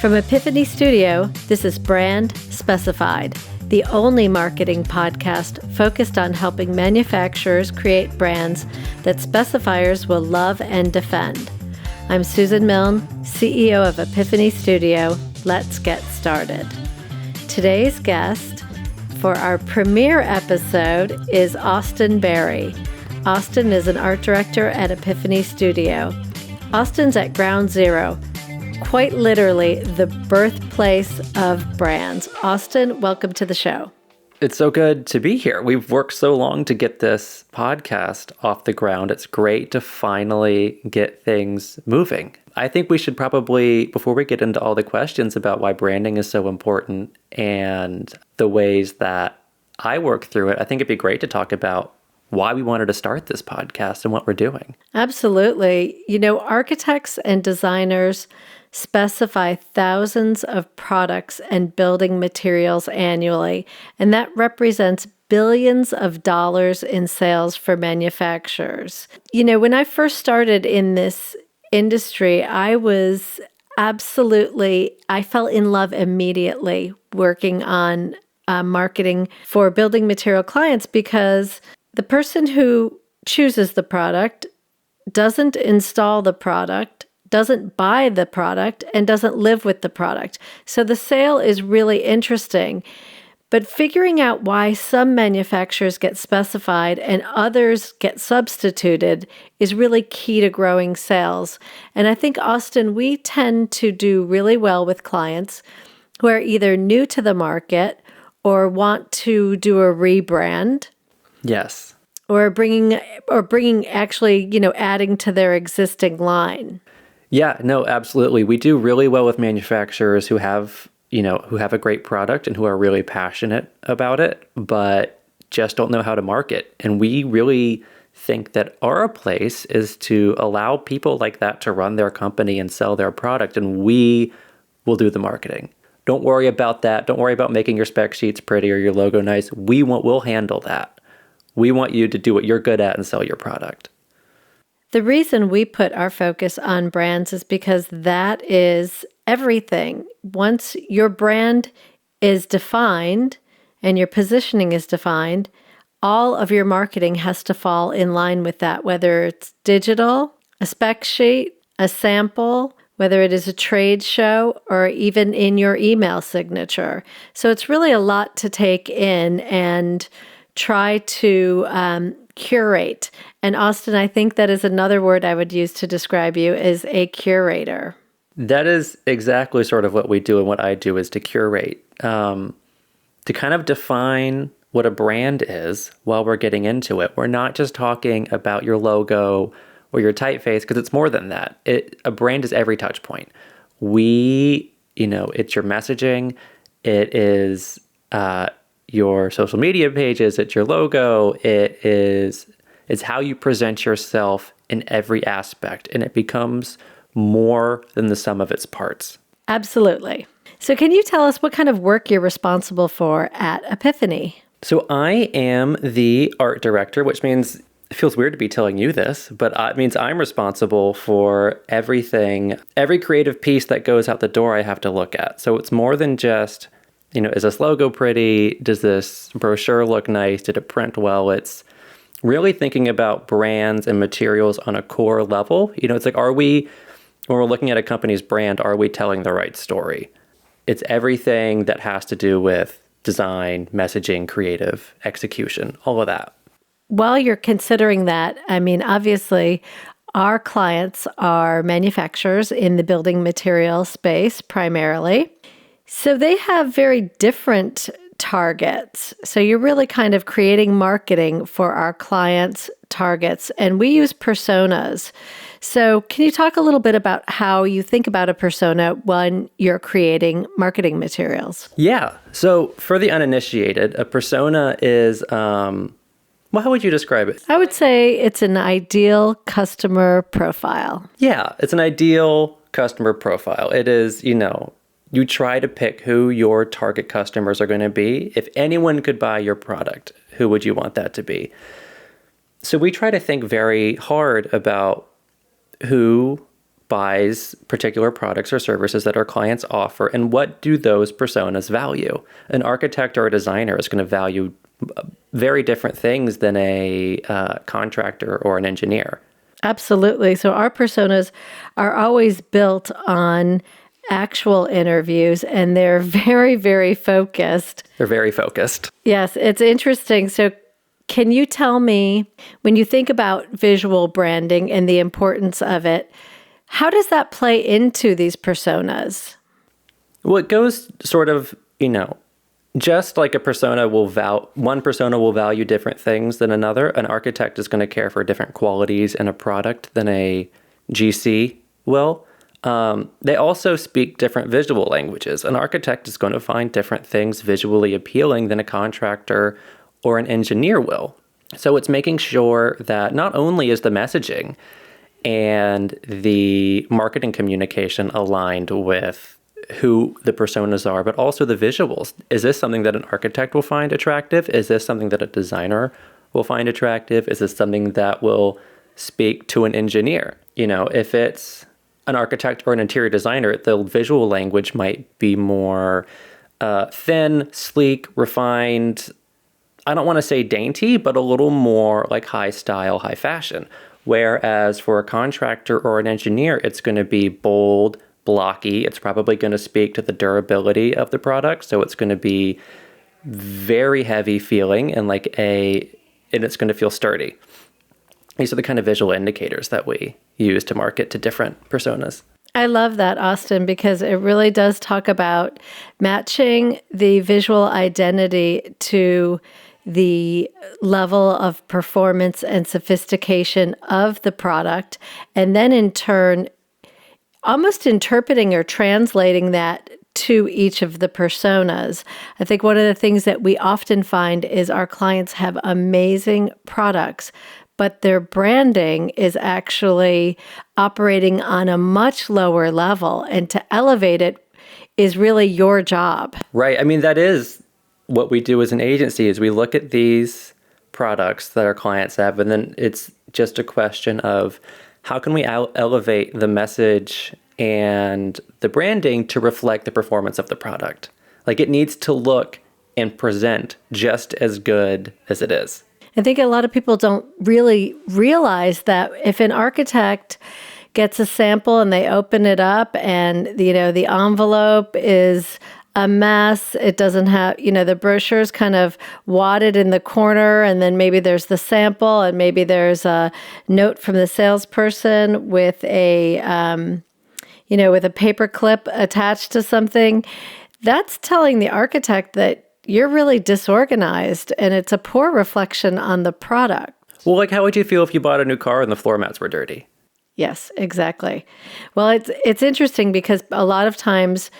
From Epiphany Studio, this is Brand Specified, the only marketing podcast focused on helping manufacturers create brands that specifiers will love and defend. I'm Susan Milne, CEO of Epiphany Studio. Let's get started. Today's guest for our premiere episode is Austin Berry. Austin is an art director at Epiphany Studio. Austin's at ground zero, quite literally the birthplace of brands. Austin, welcome to the show. It's so good to be here. We've worked so long to get this podcast off the ground. It's great to finally get things moving. I think we should probably, before we get into all the questions about why branding is so important and the ways that I work through it, I think it'd be great to talk about why we wanted to start this podcast and what we're doing. Absolutely. You know, architects and designers specify thousands of products and building materials annually, and that represents billions of dollars in sales for manufacturers. You know, when I first started in this industry, I fell in love immediately working on marketing for building material clients, because the person who chooses the product doesn't install the product, doesn't buy the product, and doesn't live with the product. So the sale is really interesting. But figuring out why some manufacturers get specified and others get substituted is really key to growing sales. And I think, Austin, we tend to do really well with clients who are either new to the market or want to do a rebrand. Yes. Or bringing actually, adding to their existing line. Yeah, no, absolutely. We do really well with manufacturers who have a great product and who are really passionate about it, but just don't know how to market. And we really think that our place is to allow people like that to run their company and sell their product, and we will do the marketing. Don't worry about that. Don't worry about making your spec sheets pretty or your logo nice. We'll handle that. We want you to do what you're good at and sell your product. The reason we put our focus on brands is because that is everything. Once your brand is defined and your positioning is defined, all of your marketing has to fall in line with that, whether it's digital, a spec sheet, a sample, whether it is a trade show, or even in your email signature. So it's really a lot to take in and try to curate. And Austin, I think that is another word I would use to describe you, is a curator. That is exactly sort of what we do, and what I do is to curate, to kind of define what a brand is while we're getting into it. We're not just talking about your logo or your typeface, because it's more than that. A brand is every touch point. It's your messaging, it is your social media pages, it's your logo, it's how you present yourself in every aspect, and it becomes more than the sum of its parts. Absolutely. So can you tell us what kind of work you're responsible for at Epiphany? So I am the art director, which means, it feels weird to be telling you this, but it means I'm responsible for everything, every creative piece that goes out the door I have to look at. So it's more than just, is this logo pretty? Does this brochure look nice? Did it print well? It's really thinking about brands and materials on a core level. It's like, when we're looking at a company's brand, are we telling the right story? It's everything that has to do with design, messaging, creative, execution, all of that. While you're considering that, obviously, our clients are manufacturers in the building material space primarily. So they have very different targets. So you're really kind of creating marketing for our clients' targets, and we use personas. So can you talk a little bit about how you think about a persona when you're creating marketing materials? Yeah. So for the uninitiated, a persona is, how would you describe it? I would say it's an ideal customer profile. Yeah, it's an ideal customer profile. It is, you try to pick who your target customers are going to be. If anyone could buy your product, who would you want that to be? So we try to think very hard about who buys particular products or services that our clients offer, and what do those personas value? An architect or a designer is going to value very different things than a contractor or an engineer. Absolutely. So our personas are always built on actual interviews, and they're very, very focused. They're very focused. Yes, it's interesting. So can you tell me, when you think about visual branding and the importance of it, how does that play into these personas? Well, it goes sort of, just like one persona will value different things than another. An architect is going to care for different qualities in a product than a GC will. They also speak different visual languages. An architect is going to find different things visually appealing than a contractor or an engineer will. So it's making sure that not only is the messaging and the marketing communication aligned with who the personas are, but also the visuals. Is this something that an architect will find attractive? Is this something that a designer will find attractive? Is this something that will speak to an engineer? If it's an architect or an interior designer, the visual language might be more thin, sleek, refined. I don't want to say dainty, but a little more like high style, high fashion. Whereas for a contractor or an engineer, it's going to be bold, blocky. It's probably going to speak to the durability of the product. So it's going to be very heavy feeling and it's going to feel sturdy. These are the kind of visual indicators that we use to market to different personas. I love that, Austin, because it really does talk about matching the visual identity to the level of performance and sophistication of the product, and then in turn, almost interpreting or translating that to each of the personas. I think one of the things that we often find is our clients have amazing products, but their branding is actually operating on a much lower level, and to elevate it is really your job. Right. I mean, that is what we do as an agency, is we look at these products that our clients have, and then it's just a question of how can we elevate the message and the branding to reflect the performance of the product. Like, it needs to look and present just as good as it is. I think a lot of people don't really realize that if an architect gets a sample and they open it up and, the envelope is a mess, it doesn't have, the brochure's kind of wadded in the corner, and then maybe there's the sample, and maybe there's a note from the salesperson with a, with a paper clip attached to something. That's telling the architect that you're really disorganized, and it's a poor reflection on the product. Well, how would you feel if you bought a new car and the floor mats were dirty? Yes, exactly. Well, it's interesting because a lot of times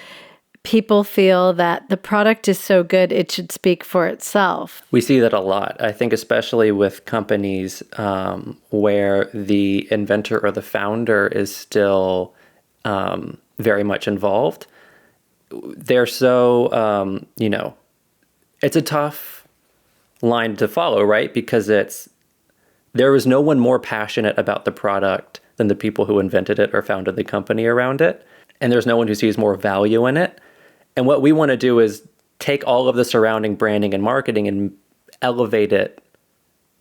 people feel that the product is so good, it should speak for itself. We see that a lot. I think especially with companies where the inventor or the founder is still very much involved. They're so, it's a tough line to follow, right? Because there is no one more passionate about the product than the people who invented it or founded the company around it. And there's no one who sees more value in it. And what we want to do is take all of the surrounding branding and marketing and elevate it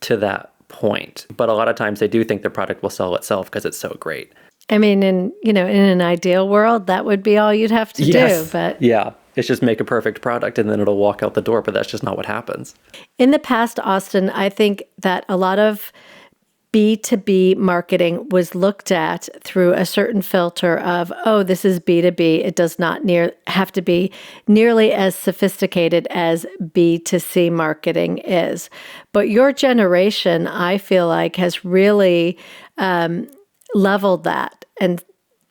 to that point. But a lot of times they do think the product will sell itself because it's so great. I mean, in an ideal world, that would be all you'd have to do. But yeah, it's just make a perfect product and then it'll walk out the door. But that's just not what happens. In the past, Austin, I think that a lot of B2B marketing was looked at through a certain filter of, this is B2B. It does not have to be nearly as sophisticated as B2C marketing is. But your generation, I feel like, has really leveled that and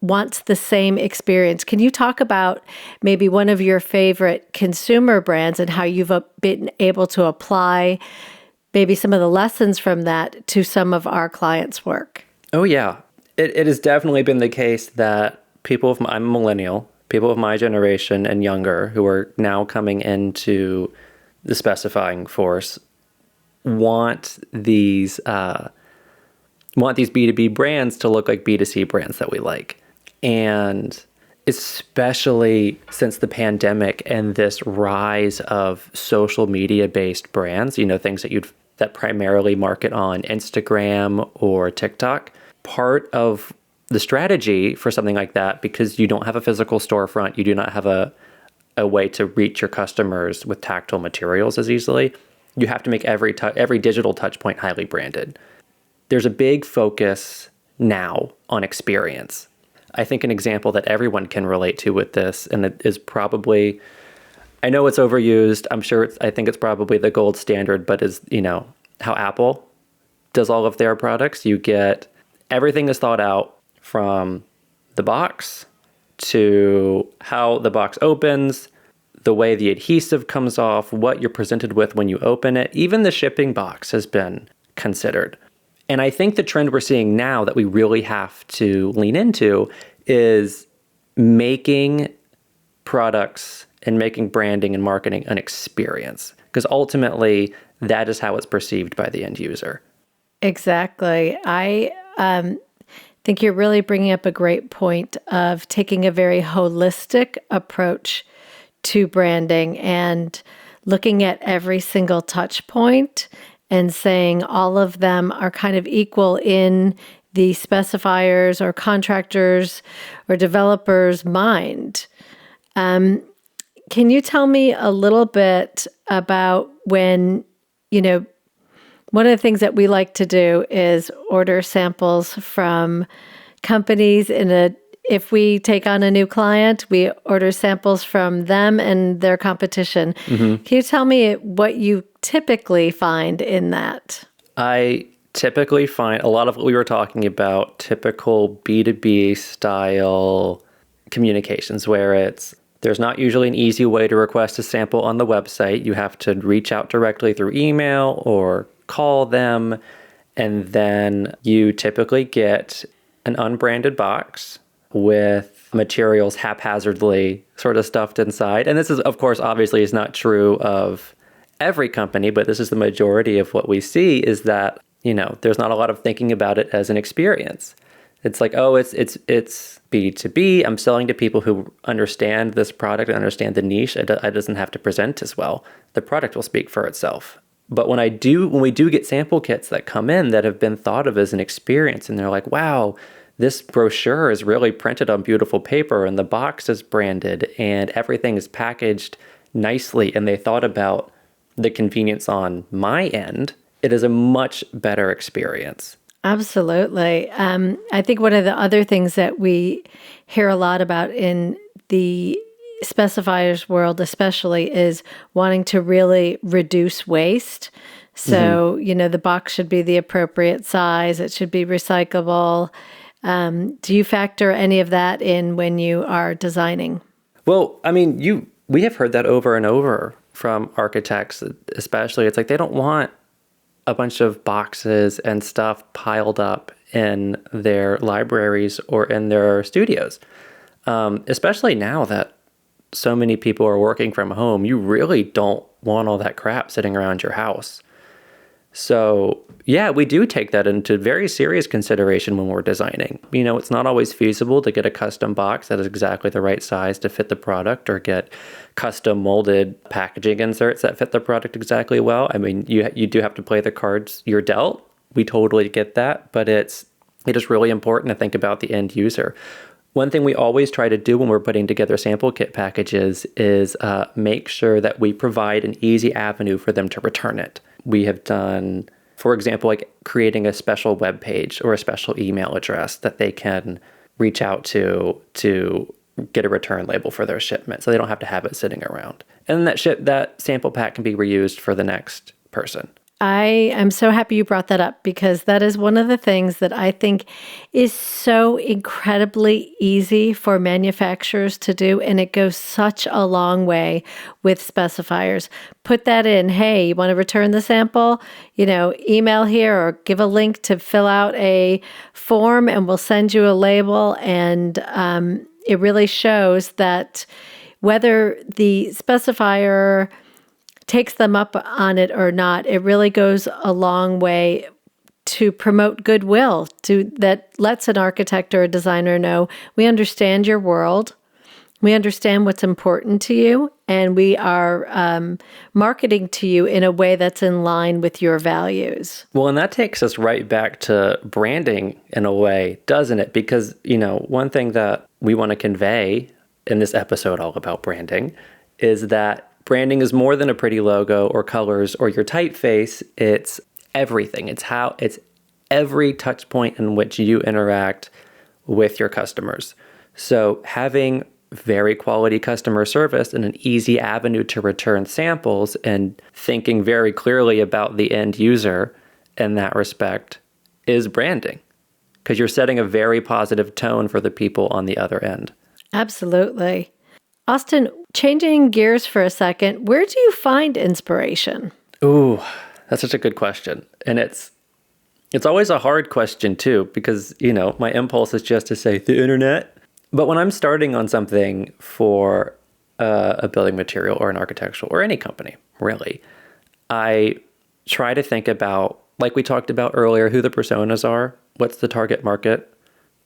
wants the same experience. Can you talk about maybe one of your favorite consumer brands and how you've been able to apply maybe some of the lessons from that to some of our clients' work? Oh, yeah. It has definitely been the case that I'm a millennial, people of my generation and younger who are now coming into the specifying force want these B2B brands to look like B2C brands that we like. And especially since the pandemic and this rise of social media based brands, things that primarily market on Instagram or TikTok, part of the strategy for something like that, because you don't have a physical storefront, you do not have a way to reach your customers with tactile materials as easily, you have to make every digital touch point highly branded. There's a big focus now on experience. I think an example that everyone can relate to with this, and it is probably, I know it's overused, I think it's probably the gold standard, but is, how Apple does all of their products. You get everything is thought out from the box to how the box opens, the way the adhesive comes off, what you're presented with when you open it. Even the shipping box has been considered. And I think the trend we're seeing now that we really have to lean into is making products and making branding and marketing an experience. Because ultimately, that is how it's perceived by the end user. Exactly. I think you're really bringing up a great point of taking a very holistic approach to branding and looking at every single touch point and saying all of them are kind of equal in the specifiers or contractors or developers' mind. Can you tell me a little bit about when, one of the things that we like to do is order samples from companies if we take on a new client, we order samples from them and their competition. Mm-hmm. Can you tell me what you typically find in that? I typically find a lot of what we were talking about, typical B2B style communications, where there's not usually an easy way to request a sample on the website. You have to reach out directly through email or call them, and then you typically get an unbranded box with materials haphazardly sort of stuffed inside. And this is, of course, obviously is not true of every company, but this is the majority of what we see, is that, there's not a lot of thinking about it as an experience. It's like, oh, it's B2B. I'm selling to people who understand this product and understand the niche. It doesn't have to present as well. The product will speak for itself. But when we do get sample kits that come in that have been thought of as an experience, and they're like, wow, this brochure is really printed on beautiful paper and the box is branded and everything is packaged nicely, and they thought about the convenience on my end, it is a much better experience. Absolutely. I think one of the other things that we hear a lot about in the specifiers world especially is wanting to really reduce waste. So, the box should be the appropriate size. It should be recyclable. Do you factor any of that in when you are designing? Well, we have heard that over and over from architects, especially. It's like they don't want a bunch of boxes and stuff piled up in their libraries or in their studios. Especially now that so many people are working from home, you really don't want all that crap sitting around your house. So yeah, we do take that into very serious consideration when we're designing. It's not always feasible to get a custom box that is exactly the right size to fit the product, or get custom molded packaging inserts that fit the product exactly well. You do have to play the cards you're dealt. We totally get that, but it is really important to think about the end user. One thing we always try to do when we're putting together sample kit packages is make sure that we provide an easy avenue for them to return it. We have done, for example, like creating a special web page or a special email address that they can reach out to get a return label for their shipment, so they don't have to have it sitting around. And that sample pack can be reused for the next person. I am so happy you brought that up, because that is one of the things that I think is so incredibly easy for manufacturers to do, and it goes such a long way with specifiers. Put that in, hey, you want to return the sample? Email here or give a link to fill out a form and we'll send you a label. And it really shows that whether the specifier takes them up on it or not, it really goes a long way to promote goodwill that lets an architect or a designer know we understand your world, we understand what's important to you, and we are marketing to you in a way that's in line with your values. Well, and that takes us right back to branding in a way, doesn't it? Because, one thing that we want to convey in this episode all about branding is that branding is more than a pretty logo or colors or your typeface. It's everything. It's every touch point in which you interact with your customers. So having very quality customer service and an easy avenue to return samples and thinking very clearly about the end user in that respect is branding, because you're setting a very positive tone for the people on the other end. Absolutely. Austin, changing gears for a second, where do you find inspiration? Ooh, that's such a good question. And it's always a hard question too, because, my impulse is just to say the internet. But when I'm starting on something for a building material or an architectural or any company, really, I try to think about, like we talked about earlier, who the personas are, what's the target market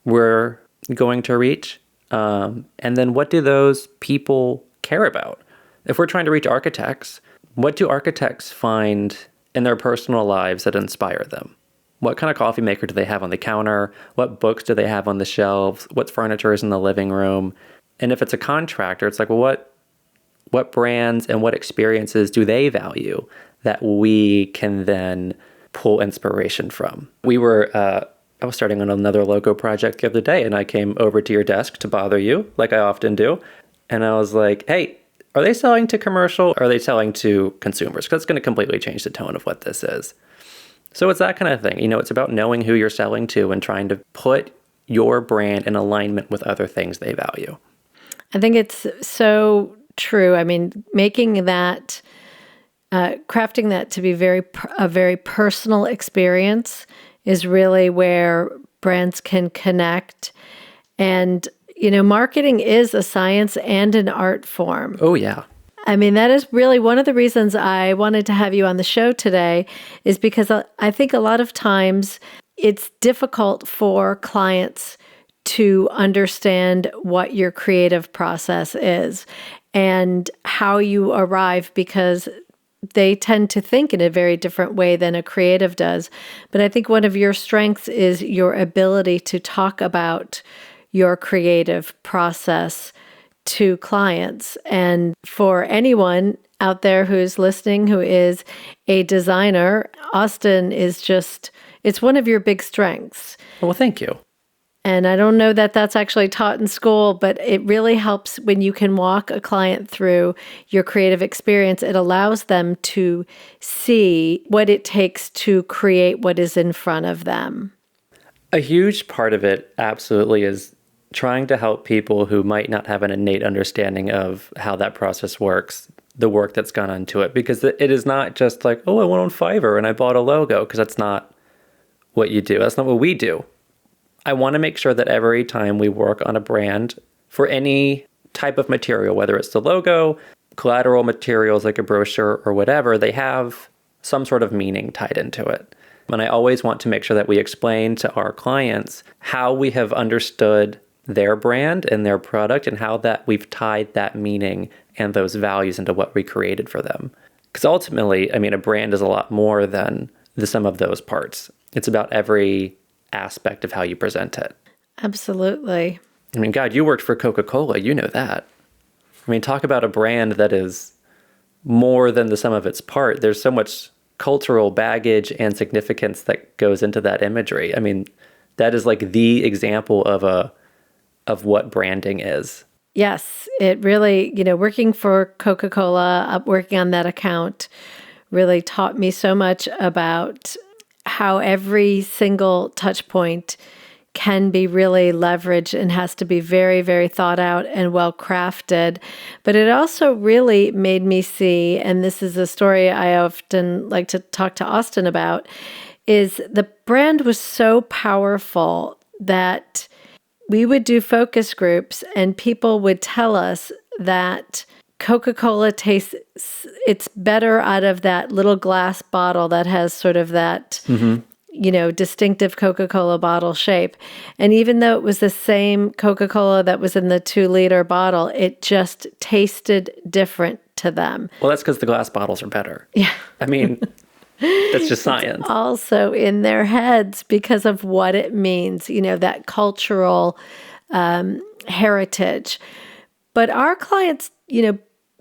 we're going to reach, and then what do those people care about? If we're trying to reach architects, what do architects find in their personal lives that inspire them? What kind of coffee maker do they have on the counter? What books do they have on the shelves? What furniture is in the living room? And if it's a contractor, it's like, well, what brands and what experiences do they value that we can then pull inspiration from? I was starting on another logo project the other day, and I came over to your desk to bother you, like I often do. And I was like, hey, are they selling to commercial? Or are they selling to consumers? Because it's going to completely change the tone of what this is. So it's that kind of thing. It's about knowing who you're selling to and trying to put your brand in alignment with other things they value. I think it's so true. I mean, making that, crafting that to be a very personal experience is really where brands can connect. And, marketing is a science and an art form. Oh, yeah. I mean, that is really one of the reasons I wanted to have you on the show today, is because I think a lot of times it's difficult for clients to understand what your creative process is and how you arrive, because they tend to think in a very different way than a creative does. But I think one of your strengths is your ability to talk about your creative process to clients. And for anyone out there who's listening who is a designer, Austin is it's one of your big strengths. Well, thank you. And I don't know that that's actually taught in school, but it really helps when you can walk a client through your creative experience. It allows them to see what it takes to create what is in front of them. A huge part of it absolutely is trying to help people who might not have an innate understanding of how that process works, the work that's gone into it. Because it is not just like, oh, I went on Fiverr and I bought a logo, because that's not what you do. That's not what we do. I want to make sure that every time we work on a brand for any type of material, whether it's the logo, collateral materials like a brochure or whatever, they have some sort of meaning tied into it. And I always want to make sure that we explain to our clients how we have understood their brand and their product and how that we've tied that meaning and those values into what we created for them. Because ultimately, I mean, a brand is a lot more than the sum of those parts. It's about every aspect of how you present it. Absolutely. I mean, God, you worked for Coca-Cola. You know that. I mean, talk about a brand that is more than the sum of its part. There's so much cultural baggage and significance that goes into that imagery. I mean, that is like the example of what branding is. Yes, it really, working for Coca-Cola, working on that account really taught me so much about how every single touch point can be really leveraged and has to be very, very thought out and well crafted. But it also really made me see, and this is a story I often like to talk to Austin about, is the brand was so powerful that we would do focus groups and people would tell us that Coca-Cola tastes, it's better out of that little glass bottle that has sort of that distinctive Coca-Cola bottle shape. And even though it was the same Coca-Cola that was in the 2-liter bottle, it just tasted different to them. Well, that's because the glass bottles are better. Yeah. I mean, that's just science. Also in their heads because of what it means, that cultural heritage. But our clients,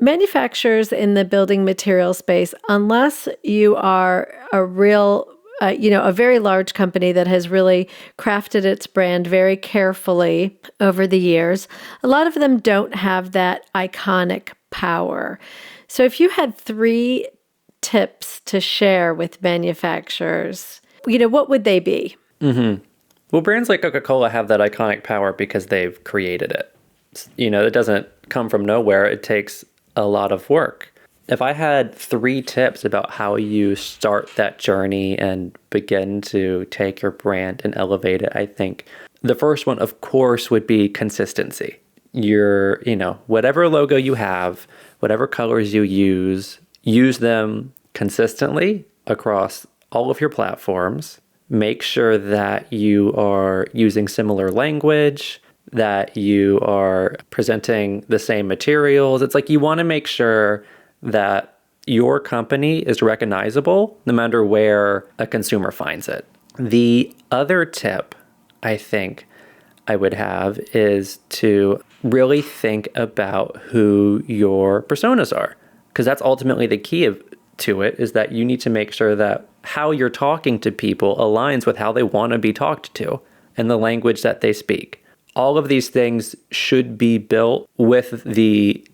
manufacturers in the building material space, unless you are a real a very large company that has really crafted its brand very carefully over the years, a lot of them don't have that iconic power. So if you had 3 tips to share with manufacturers, what would they be? Mm-hmm. Well, brands like Coca-Cola have that iconic power because they've created it. It doesn't come from nowhere. It takes a lot of work. If I had 3 tips about how you start that journey and begin to take your brand and elevate it, I think the first one, of course, would be consistency. Whatever logo you have, whatever colors you use them consistently across all of your platforms. Make sure that you are using similar language, that you are presenting the same materials. It's like you want to make sure that your company is recognizable no matter where a consumer finds it. The other tip I think I would have is to really think about who your personas are, because that's ultimately the key to it, is that you need to make sure that how you're talking to people aligns with how they want to be talked to and the language that they speak. All of these things should be built with the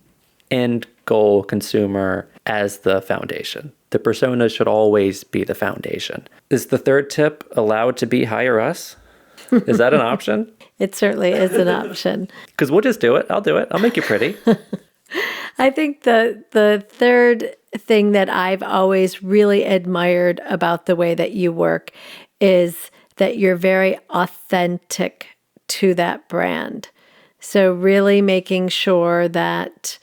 end goal consumer as the foundation. The persona should always be the foundation. Is the third tip allowed to be hire us? Is that an option? It certainly is an option. Because we'll just do it. I'll do it. I'll make you pretty. I think the third thing that I've always really admired about the way that you work is that you're very authentic to that brand. So really making sure that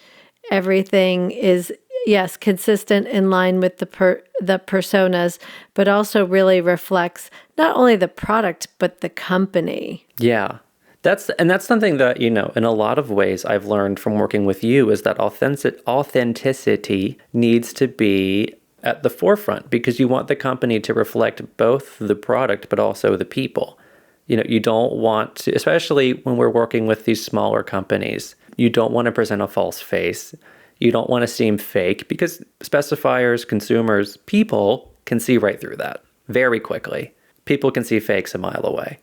everything is, yes, consistent in line with the personas, but also really reflects not only the product, but the company. Yeah. That's something that, in a lot of ways I've learned from working with you is that authenticity needs to be at the forefront because you want the company to reflect both the product, but also the people. You don't want to, especially when we're working with these smaller companies, you don't want to present a false face. You don't want to seem fake because specifiers, consumers, people can see right through that very quickly. People can see fakes a mile away.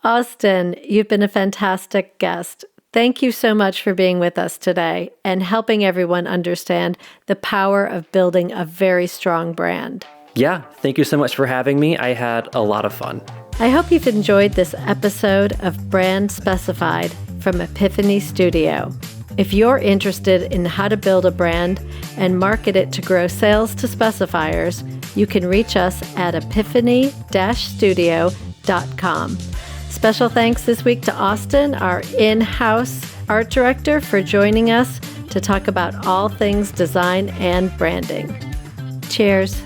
Austin, you've been a fantastic guest. Thank you so much for being with us today and helping everyone understand the power of building a very strong brand. Yeah, thank you so much for having me. I had a lot of fun. I hope you've enjoyed this episode of Brand Specified from Epiphany Studio. If you're interested in how to build a brand and market it to grow sales to specifiers, you can reach us at epiphany-studio.com. Special thanks this week to Austin, our in-house art director, for joining us to talk about all things design and branding. Cheers.